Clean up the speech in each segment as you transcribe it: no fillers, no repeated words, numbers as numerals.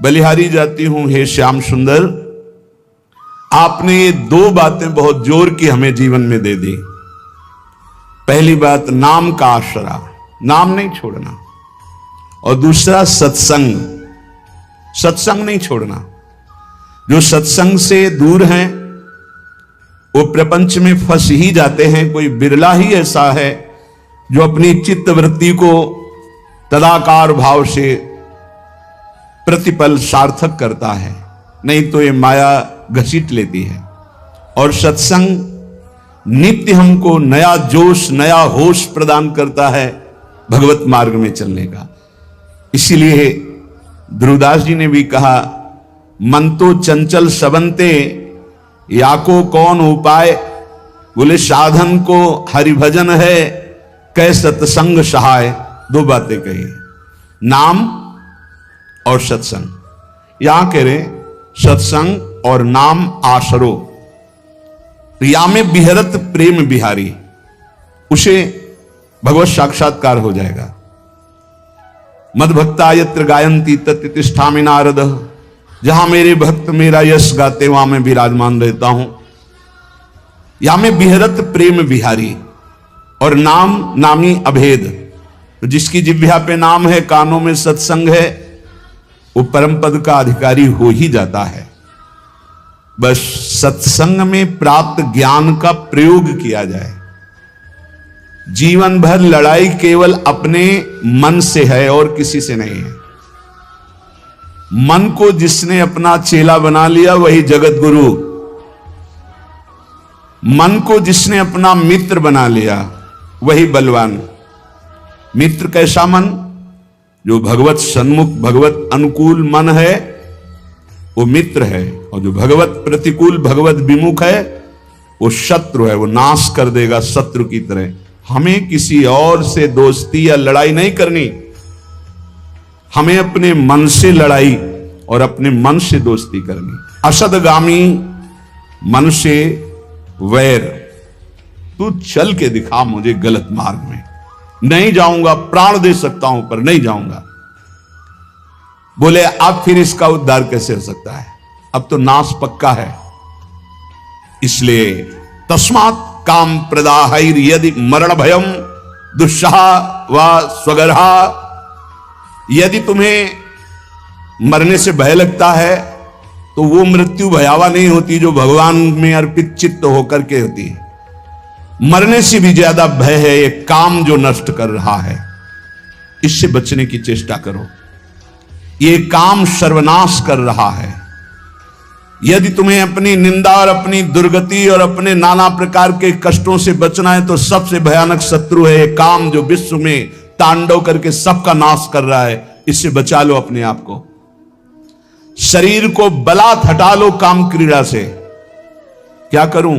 बलिहारी जाती हूं हे श्याम सुंदर, आपने ये दो बातें बहुत जोर की हमें जीवन में दे दी। पहली बात नाम का आसरा, नाम नहीं छोड़ना, और दूसरा सत्संग, सत्संग नहीं छोड़ना। जो सत्संग से दूर हैं वो प्रपंच में फंस ही जाते हैं। कोई बिरला ही ऐसा है जो अपनी चित्त वृत्ति को तदाकार भाव से प्रतिपल सार्थक करता है, नहीं तो ये माया घसीट लेती है। और सत्संग नित्य हमको नया जोश, नया होश प्रदान करता है भगवत मार्ग में चलने का। इसीलिए ध्रुवदास जी ने भी कहा, मन तो चंचल सबंते या को कौन उपाय। बोले साधन को हरिभजन है, कै सत्संग सहाय। दो बातें कही, नाम और सत्संग। यहां कह रहे सत्संग और नाम आसरो। या में बिहरत प्रेम बिहारी, उसे भगवत साक्षात्कार हो जाएगा। मद भक्ता यत्र गायंती तत्र तिष्ठामि नारद। जहां मेरे भक्त मेरा यश गाते वहां मैं विराजमान रहता हूं। या में बिहरत प्रेम बिहारी, और नाम नामी अभेद। तो जिसकी जिह्वा पे नाम है, कानों में सत्संग है, वो परम पद का अधिकारी हो ही जाता है। बस सत्संग में प्राप्त ज्ञान का प्रयोग किया जाए। जीवन भर लड़ाई केवल अपने मन से है और किसी से नहीं है। मन को जिसने अपना चेला बना लिया वही जगत गुरु। मन को जिसने अपना मित्र बना लिया वही बलवान। मित्र कैसा मन? जो भगवत सन्मुख, भगवत अनुकूल मन है वो मित्र है, और जो भगवत प्रतिकूल, भगवत विमुख है वो शत्रु है। वो नाश कर देगा शत्रु की तरह। हमें किसी और से दोस्ती या लड़ाई नहीं करनी, हमें अपने मन से लड़ाई और अपने मन से दोस्ती करनी। असदगामी मन से वैर। तू चल के दिखा मुझे गलत मार्ग में, नहीं जाऊंगा, प्राण दे सकता हूं पर नहीं जाऊंगा। बोले अब फिर इसका उद्धार कैसे हो सकता है? अब तो नाश पक्का है। इसलिए तस्मात् काम प्रदाहैर यदि मरण भयम दुस्सह व स्वगर्हा। यदि तुम्हें मरने से भय लगता है तो वो मृत्यु भयावा नहीं होती जो भगवान में अर्पित चित्त होकर के होती है। मरने से भी ज्यादा भय है ये काम जो नष्ट कर रहा है। इससे बचने की चेष्टा करो। ये काम सर्वनाश कर रहा है। यदि तुम्हें अपनी निंदा और अपनी दुर्गति और अपने नाना प्रकार के कष्टों से बचना है तो सबसे भयानक शत्रु है ये काम जो विश्व में तांडव करके सबका नाश कर रहा है। इससे बचा लो अपने आप को। शरीर को बलात् हटा लो काम क्रीड़ा से। क्या करूं,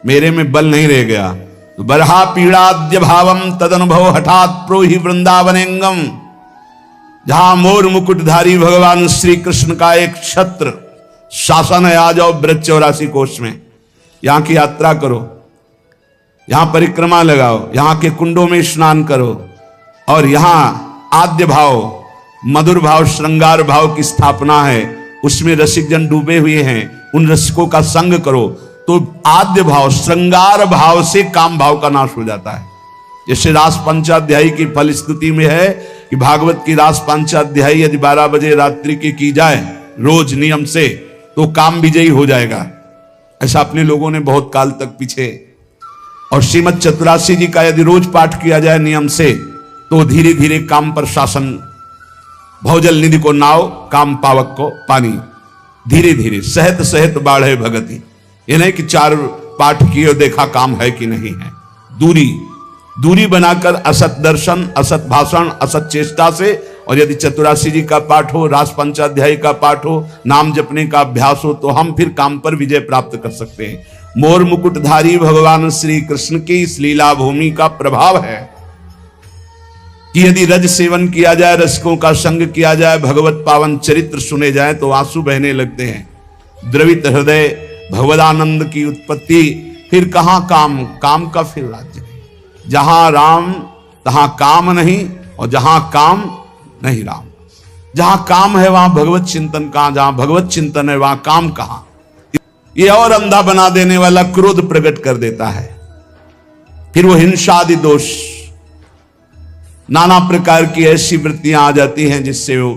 मेरे में बल नहीं रह गया तो बरहा पीड़ाद्य भावम तद अनुभव हठात प्रोहि वृंदावनेंगम। जहां मोर मुकुटधारी भगवान श्री कृष्ण का एक छत्र शासन है, आ जाओ ब्रज 84 कोष में। यहां की यात्रा करो, यहां परिक्रमा लगाओ, यहां के कुंडों में स्नान करो, और यहां आद्य भाव, मधुर भाव, श्रृंगार भाव की स्थापना है। उसमें रसिक जन डूबे हुए हैं, उन रसिकों का संग करो तो आद्य भाव, श्रृंगार भाव से काम भाव का नाश हो जाता है। जैसे रास पंचाध्यायी की फलश्रुति में है कि भागवत की रास पंचाध्यायी यदि 12 बजे रात्रि की जाए रोज नियम से तो काम विजयी हो जाएगा। ऐसा अपने लोगों ने बहुत काल तक पीछे। और श्रीमद चतुरासी जी का यदि रोज पाठ किया जाए नियम से तो धीरे धीरे काम पर शासन। भौजल निधि को नाव, काम पावक को पानी। धीरे धीरे सहत सहत बाढ़े भगति। ये नहीं कि 4 पाठ किए देखा काम है कि नहीं है। दूरी बनाकर असत दर्शन, असत भाषण, असत चेष्टा से, और यदि चतुरासी जी का पाठ हो, रास पंचाध्यायी का पाठ हो, नाम जपने का अभ्यास हो, तो हम फिर काम पर विजय प्राप्त कर सकते हैं। मोर मुकुटधारी भगवान श्री कृष्ण की इस लीला भूमि का प्रभाव है कि यदि रज सेवन किया जाए, रसिकों का संग किया जाए, भगवत पावन चरित्र सुने जाए तो आंसू बहने लगते हैं। द्रवित हृदय भगवदानंद की उत्पत्ति। फिर कहां काम, काम का फिर राज्य नहीं। जहां राम तहां काम नहीं, और जहां काम नहीं राम। जहां काम है वहां भगवत चिंतन कहां, जहां भगवत चिंतन है वहां काम कहां। ये और अंधा बना देने वाला क्रोध प्रकट कर देता है। फिर वो हिंसादि दोष, नाना प्रकार की ऐसी वृत्तियां आ जाती हैं जिससे वो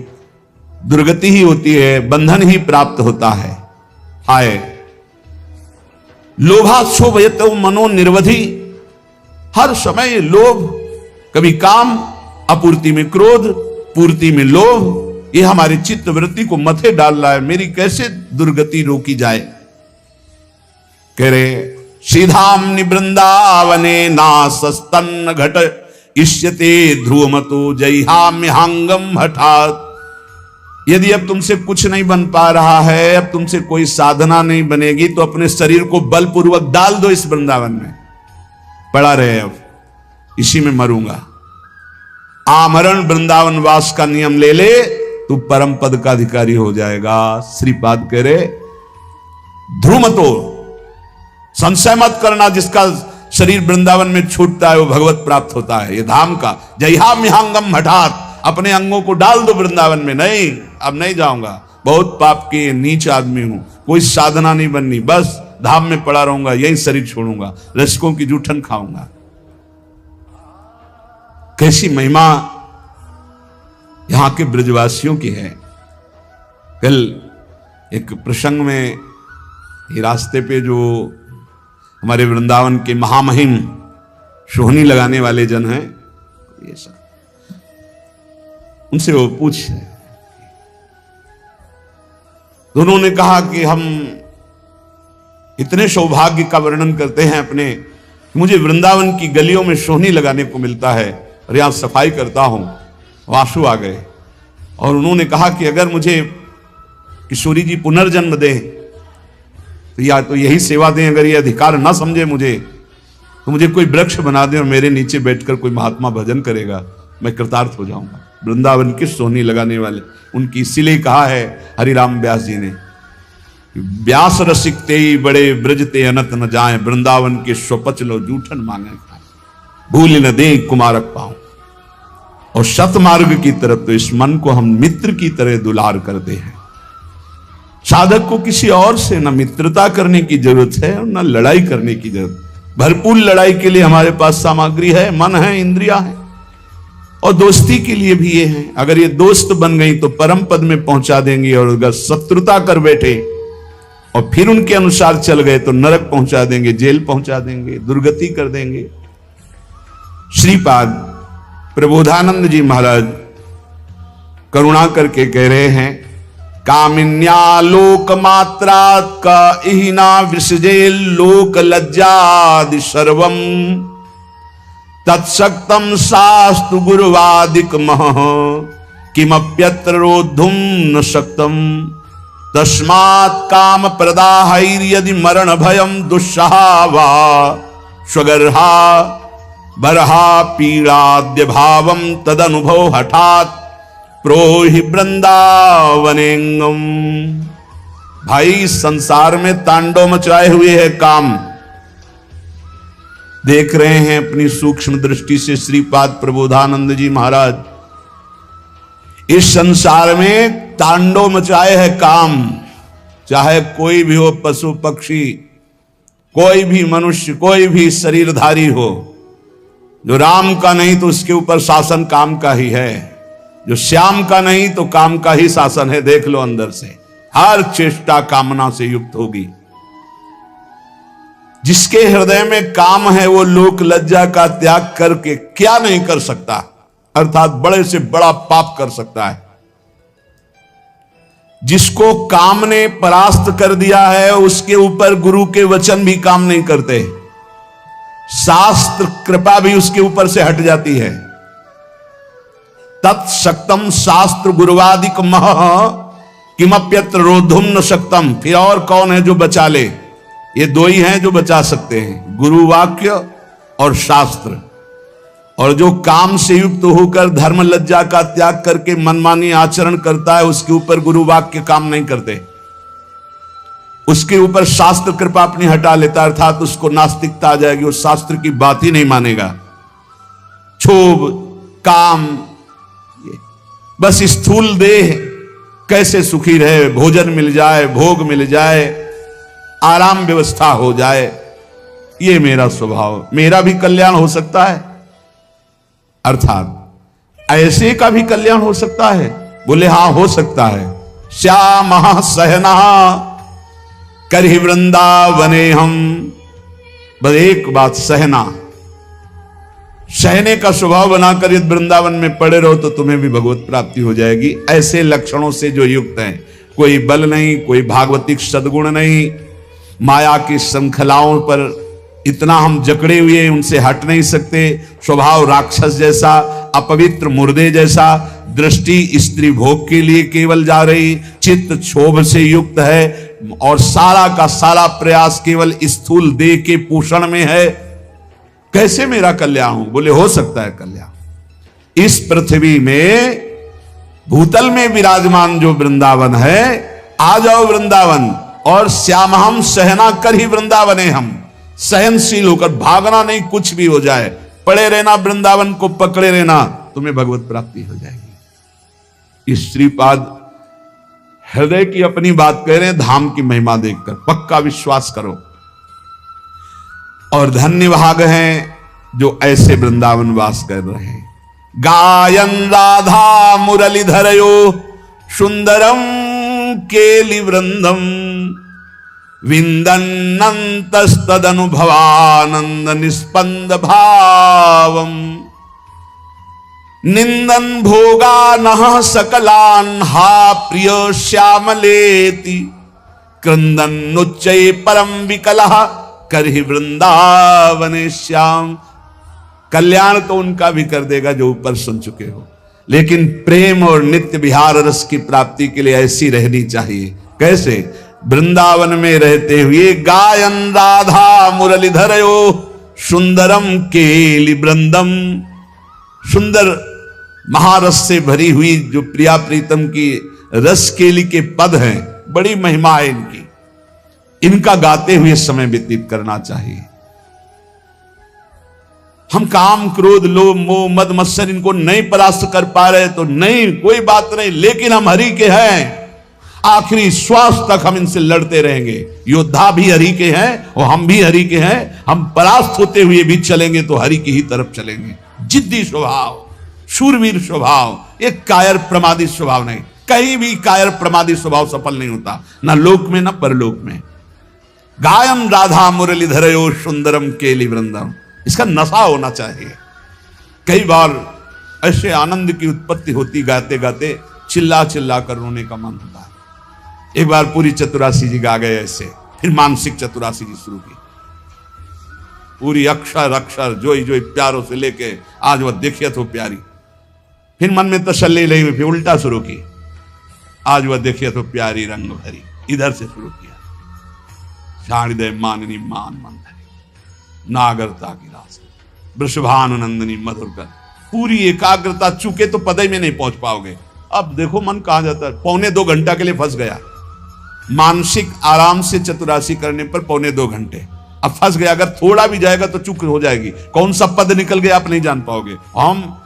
दुर्गति ही होती है, बंधन ही प्राप्त होता है। हाय लोभाक्षोभयत मनो निर्वधि, हर समय लोभ, कभी काम, अपूर्ति में क्रोध, पूर्ति में लोभ, ये हमारी चित्त वृत्ति को मथे डाल रहा है। मेरी कैसे दुर्गति रोकी जाए। कह रहे सीधाम निवृंदावने नासस्तन्न घट इष्यते ध्रुवमतो जयहाम्यहांगम हठात। यदि अब तुमसे कुछ नहीं बन पा रहा है, अब तुमसे कोई साधना नहीं बनेगी, तो अपने शरीर को बलपूर्वक डाल दो इस वृंदावन में, पड़ा रहे अब इसी में मरूंगा। आमरण वृंदावन वास का नियम ले ले, तू परम पद का अधिकारी हो जाएगा। श्रीपाद कह रहे ध्रुवमतो, संशय मत करना, जिसका शरीर वृंदावन में छूटता है वो भगवत प्राप्त होता है। ये धाम का जयहाम्यहांगम हठात, अपने अंगों को डाल दो वृंदावन में। नहीं, अब नहीं जाऊंगा, बहुत पाप के नीच आदमी हूं, कोई साधना नहीं बननी, बस धाम में पड़ा रहूंगा, यही शरीर छोड़ूंगा, रसिकों की जूठन खाऊंगा। कैसी महिमा यहां के ब्रजवासियों की है। कल एक प्रसंग में ये रास्ते पे जो हमारे वृंदावन के महामहिम सोहनी लगाने वाले जन हैं, ये सब उनसे वो पूछ रहे, दोनों ने कहा कि हम इतने सौभाग्य का वर्णन करते हैं अपने, मुझे वृंदावन की गलियों में सोहनी लगाने को मिलता है और यहां सफाई करता हूं। आंसू आ गए और उन्होंने कहा कि अगर मुझे किशोरी जी पुनर्जन्म दें तो या तो यही सेवा दें, अगर ये अधिकार ना समझे मुझे तो मुझे कोई वृक्ष बना दें और मेरे नीचे बैठकर कोई महात्मा भजन करेगा, मैं कृतार्थ हो जाऊंगा। वृंदावन की सोहनी लगाने वाले, उनकी इसीलिए कहा है हरिराम व्यास जी ने, व्यास रसिक ते बड़े ब्रजते अनत न जाए, वृंदावन के स्वपच लो जूठन मांगे खाए, भूल न दे कुमारक पाऊं। और सतमार्ग की तरफ तो इस मन को हम मित्र की तरह दुलार करते हैं। साधक को किसी और से न मित्रता करने की जरूरत है और न लड़ाई करने की जरूरत। भरपूर लड़ाई के लिए हमारे पास सामग्री है, मन है, इंद्रिया है, और दोस्ती के लिए भी ये है। अगर ये दोस्त बन गई तो परम पद में पहुंचा देंगी, और अगर शत्रुता कर बैठे और फिर उनके अनुसार चल गए तो नरक पहुंचा देंगे, जेल पहुंचा देंगे, दुर्गति कर देंगे। श्रीपाद प्रबोधानंद जी महाराज करुणा करके कह रहे हैं, कामिन्या लोक मात्रा का इहिना विसजे लोक लज्जादि सर्वम, तत्सक्तम शास्तु गुरुवादिक मह, किमप्यत्र रोद्धुम न शक्तम, तस्मात् काम प्रदाहैर्यदि मरण भयम दुस्सहावा, स्वगर्हा बरहा पीड़ाद्य भावम तदनुभव हठात प्रोहि वृंदावनेंगम। भाई संसार में तांडव मचाए हुए है काम, देख रहे हैं अपनी सूक्ष्म दृष्टि से श्रीपाद प्रबोधानंद जी महाराज। इस संसार में तांडव मचाए है काम, चाहे कोई भी हो, पशु पक्षी, कोई भी मनुष्य, कोई भी शरीरधारी हो, जो राम का नहीं तो उसके ऊपर शासन काम का ही है, जो श्याम का नहीं तो काम का ही शासन है। देख लो अंदर से, हर चेष्टा कामना से युक्त होगी। जिसके हृदय में काम है वो लोक लज्जा का त्याग करके क्या नहीं कर सकता, अर्थात बड़े से बड़ा पाप कर सकता है। जिसको काम ने परास्त कर दिया है उसके ऊपर गुरु के वचन भी काम नहीं करते, शास्त्र कृपा भी उसके ऊपर से हट जाती है। तत्शक्तम शास्त्र गुरुवादिक मह, किमप्यत्र रोद्धुम न शक्तम। फिर और कौन है जो बचा ले? ये दो ही हैं जो बचा सकते हैं, गुरु वाक्य और शास्त्र। और जो काम से युक्त होकर धर्म लज्जा का त्याग करके मनमानी आचरण करता है उसके ऊपर गुरु वाक्य काम नहीं करते, उसके ऊपर शास्त्र कृपा अपनी हटा लेता, अर्थात उसको नास्तिकता आ जाएगी, उस शास्त्र की बात ही नहीं मानेगा। क्षोभ, काम, बस स्थूल देह कैसे सुखी रहे, भोजन मिल जाए, भोग मिल जाए, आराम व्यवस्था हो जाए, ये मेरा स्वभाव, मेरा भी कल्याण हो सकता है, अर्थात ऐसे का भी कल्याण हो सकता है। बोले हां हो सकता है। श्याम सहना करहि वृंदावने हम। बस एक बात, सहना, सहने का स्वभाव बनाकर यदि वृंदावन में पड़े रहो तो तुम्हें भी भगवत प्राप्ति हो जाएगी। ऐसे लक्षणों से जो युक्त हैं, कोई बल नहीं, कोई भागवतिक सद्गुण नहीं, माया की श्रृंखलाओं पर इतना हम जकड़े हुए उनसे हट नहीं सकते, स्वभाव राक्षस जैसा, अपवित्र मुर्दे जैसा, दृष्टि स्त्री भोग के लिए केवल जा रही, चित्त क्षोभ से युक्त है और सारा का सारा प्रयास केवल स्थूल देह के पोषण में है। कैसे मेरा कल्याण हो? बोले हो सकता है कल्याण। इस पृथ्वी में भूतल में विराजमान जो वृंदावन है, आ जाओ वृंदावन और श्यामहम सहना कर ही वृंदावने हम, सहनशील होकर भागना नहीं, कुछ भी हो जाए, पड़े रहना, वृंदावन को पकड़े रहना, तुम्हें भगवत प्राप्ति हो जाएगी। इस श्रीपाद हृदय की अपनी बात कह रहे हैं, धाम की महिमा देखकर पक्का विश्वास करो। और धन्य भाग हैं जो ऐसे वृंदावन वास कर रहे हैं। गायन राधा मुरलीधरयो सुंदरम केलि वृंदम विंदन्नन्तस्तदनुभवानंद निस्पंद भावम निंदन भोगानः सकलान हा प्रिय श्यामलेति क्रंदन्नुच्चै परम विकलः करहि वृंदावने श्याम। कल्याण तो उनका भी कर देगा जो ऊपर सुन चुके हो, लेकिन प्रेम और नित्य विहार रस की प्राप्ति के लिए ऐसी रहनी चाहिए। कैसे? वृंदावन में रहते हुए गायन राधा मुरलीधरयो सुंदरम केलि वृंदम, सुंदर महारस से भरी हुई जो प्रिया प्रीतम की रस केली के पद हैं, बड़ी महिमा है इनकी, इनका गाते हुए समय व्यतीत करना चाहिए। हम काम क्रोध लोभ मोह मद मत्सर इनको नहीं परास्त कर पा रहे तो नहीं, कोई बात नहीं, लेकिन हम हरि के हैं, आखिरी श्वास तक हम इनसे लड़ते रहेंगे। योद्धा भी हरि के हैं और हम भी हरि के हैं, हम परास्त होते हुए भी चलेंगे तो हरि की ही तरफ चलेंगे। जिद्दी स्वभाव, शूरवीर स्वभाव, एक कायर प्रमादी स्वभाव नहीं। कहीं भी कायर प्रमादी स्वभाव सफल नहीं होता, ना लोक में ना परलोक में। गायन राधा मुरलीधरयो सुंदरम केलि वृंदम, इसका नशा होना चाहिए। कई बार ऐसे आनंद की उत्पत्ति होती, गाते गाते चिल्ला चिल्ला कर रोने का मन होता है। एक बार पूरी चतुरासी जी गा गए ऐसे, फिर मानसिक चतुरासी जी शुरू की, पूरी अक्षर अक्षर जोई जोई प्यारों से लेके आज वह देखिए तो प्यारी। फिर मन में तसल्ली नहीं हुई, फिर उल्टा शुरू की, आज वह देखिए तो प्यारी रंग भरी, इधर से शुरू किया। शारदे माननी मान मंदरी नागरता की रास वृषभानुनंदनी मधुर कर, पूरी एकाग्रता, चूके तो पदई में नहीं पहुंच पाओगे। अब देखो मन कहां जाता है, 2.25 घंटा के लिए फंस गया। मानसिक आराम से चतुरासी करने पर 2.25 घंटे, अब फंस गया। अगर थोड़ा भी जाएगा तो चूक हो जाएगी, कौन सा पद निकल गया आप नहीं जान पाओगे। हम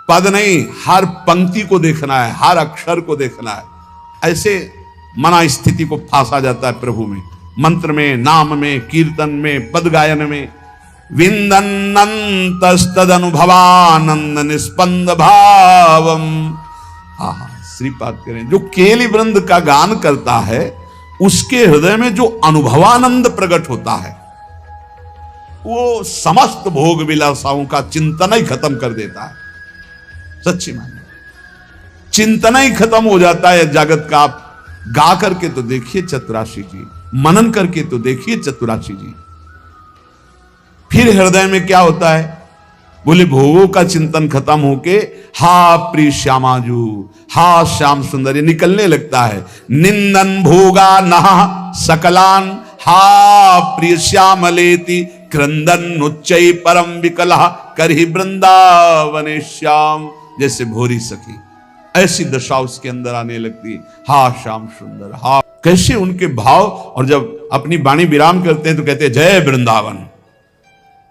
पद नहीं, हर पंक्ति को देखना है, हर अक्षर को देखना है। ऐसे मना स्थिति को फांसा जाता है प्रभु में, मंत्र में, नाम में, कीर्तन में, पद गायन में। विंदन्नन्तस्तद अनुभवानंद निस्पंद भावम। श्रीपाद करें, जो केलि वृंद का गान करता है उसके हृदय में जो अनुभवानंद प्रकट होता है वो समस्त भोग विलासाओं का चिंतन ही खत्म कर देता है। सच्ची माने चिंतन ही खत्म हो जाता है जगत का। आप गा करके तो देखिए चतुरासी जी, मनन करके तो देखिए चतुरासी जी, फिर हृदय में क्या होता है? बोले भोगों का चिंतन खत्म होके हा प्रिय श्यामाजू, हा श्याम सुंदर, ये निकलने लगता है। निंदन भोगा नहा सकलान हा प्रिय श्यामलेति क्रंदन उच्चै परम विकलः करहि वृंदावने श्याम। जैसे भोरी सखी, ऐसी दशा उसके अंदर आने लगती है। हा श्याम सुंदर, हा, कैसे उनके भाव। और जब अपनी वाणी विराम करते हैं तो कहते हैं जय वृंदावन।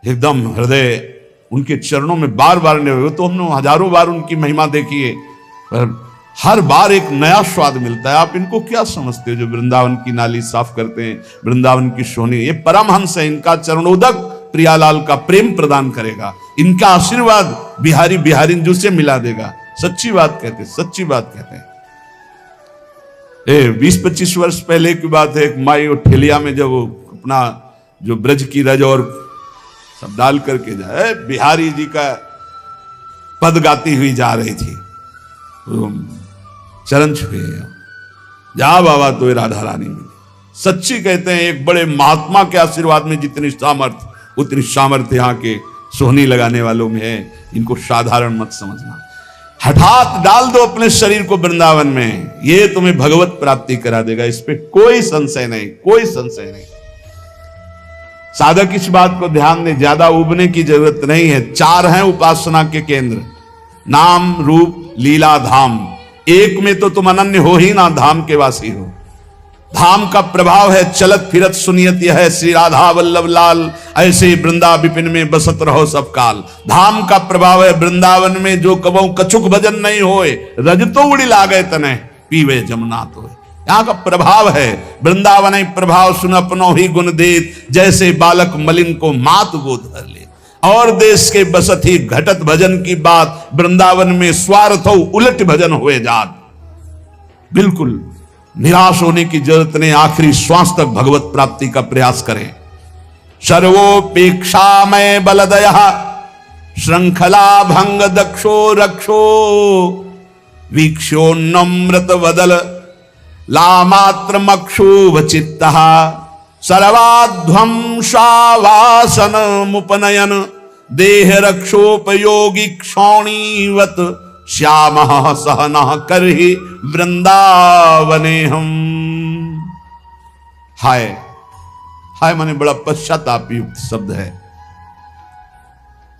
एकदम हृदय उनके चरणों में बार बार नहीं, तो हमने हजारों बार उनकी महिमा देखी है। पर हर बार एक नया स्वाद मिलता है। आप इनको क्या समझते हो जो वृंदावन की नाली साफ करते हैं, वृंदावन की सोनी? ये परमहंस है, इनका चरणोदक प्रियालाल का प्रेम प्रदान करेगा, इनका आशीर्वाद बिहारी बिहारिंजू से मिला देगा। सच्ची बात कहते, सच्ची बात कहते हैं। 20-25 वर्ष पहले की बात है, एक माई ठेलिया में जब वो अपना जो ब्रज की रज और सब डाल करके जाए, बिहारी जी का पद गाती हुई जा रही थी, तो चरण छुए, जा बाबा तो राधा रानी मिली। सच्ची कहते हैं, एक बड़े महात्मा के आशीर्वाद में जितनी सामर्थ्य उतनी सामर्थ्य यहाँ के सोहनी लगाने वालों में है। इनको साधारण मत समझना। हठात डाल दो अपने शरीर को वृंदावन में, ये तुम्हें भगवत प्राप्ति करा देगा, इस पे कोई संशय नहीं, कोई संशय नहीं। साधक इस बात को ध्यान दें, ज्यादा उबने की जरूरत नहीं है। 4 हैं उपासना के केंद्र, नाम रूप लीला धाम। एक में तो तुम अनन्य हो ही ना, धाम के वासी हो। धाम का प्रभाव है चलत फिरत सुनियत यह है श्री राधा वल्लभ लाल, ऐसे वृंदा विपिन में बसत रहो सब काल। धाम का प्रभाव है वृंदावन में जो कबहू कछुक भजन नहीं होए, रज तो उड़ी लागे तने पीवे जमुना तो। यहाँ का प्रभाव है वृंदावन प्रभाव, सुन अपनो ही गुण देत, जैसे बालक मलिन को मात गोद धर ले। और देश के बसत ही घटत भजन की बात, वृंदावन में स्वार्थ हो उलट भजन हुए जात। बिल्कुल निराश होने की जरूरत नहीं, आखिरी श्वास तक भगवत प्राप्ति का प्रयास करें। सर्वोपेक्षा में बलदया श्रृंखला भंग दक्षो रक्षो, वीक्षो नम्रत वदल लामात्र मक्षुभ चित्तः, सर्वाध्वंसावासन मुपनयन देह रक्षोपयोगी क्षौणीवत, श्याम सहन करहि वृंदावने हम। हाय हाय माने बड़ा पश्चाताप युक्त शब्द है।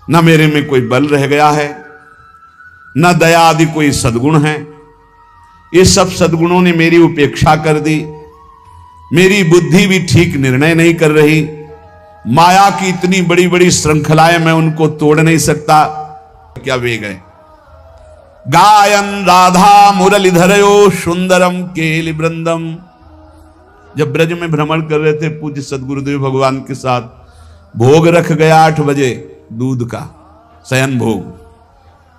न मेरे में कोई बल रह गया है, न दया आदि कोई सद्गुण है। ये सब सद्गुणों ने मेरी उपेक्षा कर दी। मेरी बुद्धि भी ठीक निर्णय नहीं कर रही। माया की इतनी बड़ी बड़ी श्रृंखलाएं, मैं उनको तोड़ नहीं सकता। क्या वेग है। गायन राधा मुरलीधरयो सुंदरम केलि वृंदम। जब ब्रज में भ्रमण कर रहे थे पूज्य सदगुरुदेव भगवान के साथ, भोग रख गया 8 बजे दूध का शयन भोग,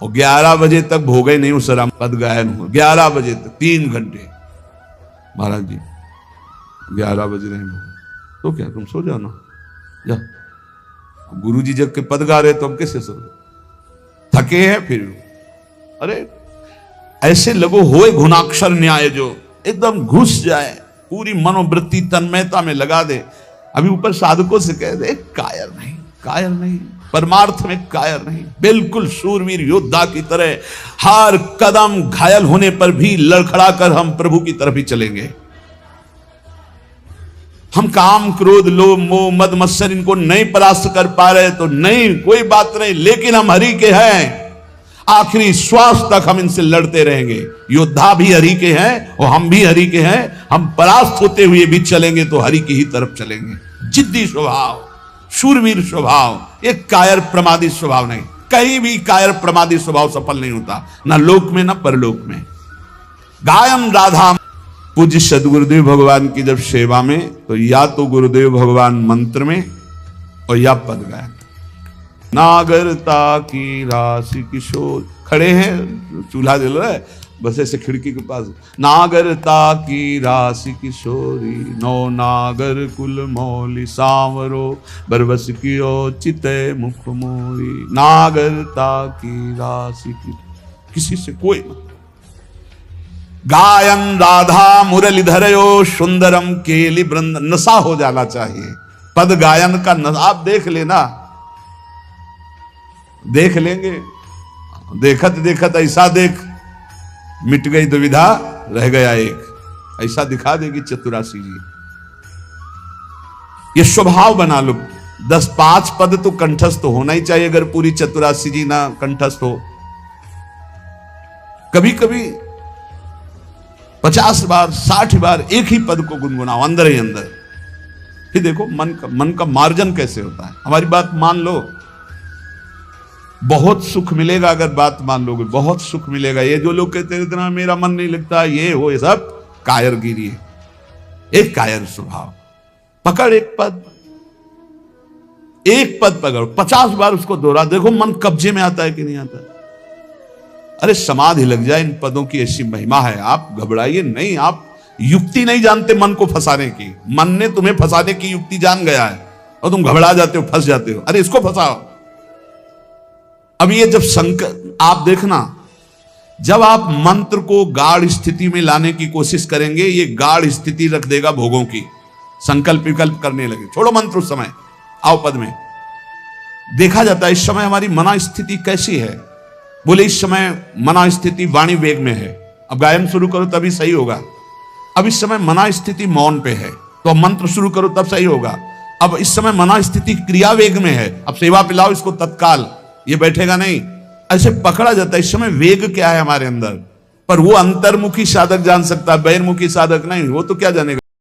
और 11 बजे तक भोग ही नहीं उस राम पद गायन हुआ। 11 बजे तक 3 घंटे। महाराज जी 11 बजे नहीं तो क्या तुम सो जाना, जा। गुरु जी जब के पद गा रहे तो हम कैसे सो रहे, थके हैं फिर। अरे ऐसे लगो होए घुनाक्षर न्याय, जो एकदम घुस जाए, पूरी मनोवृत्ति तन्मयता में लगा दे। अभी ऊपर साधकों से कह दे कायर नहीं, कायर नहीं, परमार्थ में कायर नहीं, बिल्कुल शूरवीर योद्धा की तरह हर कदम घायल होने पर भी लड़खड़ा कर हम प्रभु की तरफ ही चलेंगे। हम काम क्रोध लोभ मोह मद मत्सर इनको नहीं परास्त कर पा रहे तो नहीं, कोई बात नहीं, लेकिन हम हरि के हैं। आखिरी श्वास तक हम इनसे लड़ते रहेंगे। योद्धा भी हरि के हैं और हम भी हरि के हैं। हम परास्त होते हुए भी चलेंगे तो हरि की ही तरफ चलेंगे। जिद्दी स्वभाव, शूरवीर स्वभाव, एक कायर प्रमादी स्वभाव नहीं। कहीं भी कायर प्रमादी स्वभाव सफल नहीं होता, ना लोक में ना परलोक में। गायन राधा पूज्य सदगुरुदेव भगवान की जब सेवा में, तो या तो गुरुदेव भगवान मंत्र में और या पद गायन। नागरता की राशि किशोर खड़े हैं, चूल्हा जल रहा है, बस ऐसे खिड़की के पास। नागरता की राशि किशोरी, नौ नागर कुल मौली सांवरो, बरबस कियो चिते मुख मोरी। नागरता की राशि की, किसी से कोई मत। गायन राधा मुरलीधरयो सुंदरम केलि वृंद। नशा हो जाना चाहिए पद गायन का। आप देख लेना, देख लेंगे, देखत देखत ऐसा देख, मिट गई दुविधा रह गया एक, ऐसा दिखा देगी चतुरासी जी। ये स्वभाव बना लो। 10-5 पद तो कंठस्थ होना ही चाहिए, अगर पूरी चतुरासी जी ना कंठस्थ हो। कभी कभी 50 बार 60 बार एक ही पद को गुनगुनाओ अंदर ही अंदर। फिर देखो मन का मार्जन कैसे होता है। हमारी बात मान लो, बहुत सुख मिलेगा अगर बात मान लोगे, बहुत सुख मिलेगा। ये जो लोग कहते हैं इतना मेरा मन नहीं लगता, ये हो, ये सब कायरगिरी है, एक कायर स्वभाव। पकड़ एक पद, एक पद पकड़, 50 बार उसको दोहरा, देखो मन कब्जे में आता है कि नहीं आता। अरे समाधि लग जाए, इन पदों की ऐसी महिमा है। आप घबराइए नहीं, आप युक्ति नहीं जानते मन को फंसाने की। मन ने तुम्हें फंसाने की युक्ति जान गया है और तुम घबरा जाते हो, फंस जाते हो। अरे इसको फंसाओ। अब ये जब संकट, आप देखना, जब आप मंत्र को गाढ़ स्थिति में लाने की कोशिश करेंगे, ये गाढ़ स्थिति रख देगा भोगों की। संकल्प विकल्प करने लगे, छोड़ो मंत्र उस समय, आओ पद में। देखा जाता है इस समय हमारी मना स्थिति कैसी है। बोले इस समय मना स्थिति वाणी वेग में है। अब गायन शुरू करो तभी सही होगा। अब इस समय मना स्थिति मौन पे है, तो अब मंत्र शुरू करो तब सही होगा। अब इस समय मना स्थिति क्रिया वेग में है, अब सेवा पिलाओ इसको तत्काल, ये बैठेगा नहीं। ऐसे पकड़ा जाता है। इस समय वेग क्या है हमारे अंदर, पर वो अंतर्मुखी साधक जान सकता है, बहिर्मुखी साधक नहीं। वो तो क्या जानेगा।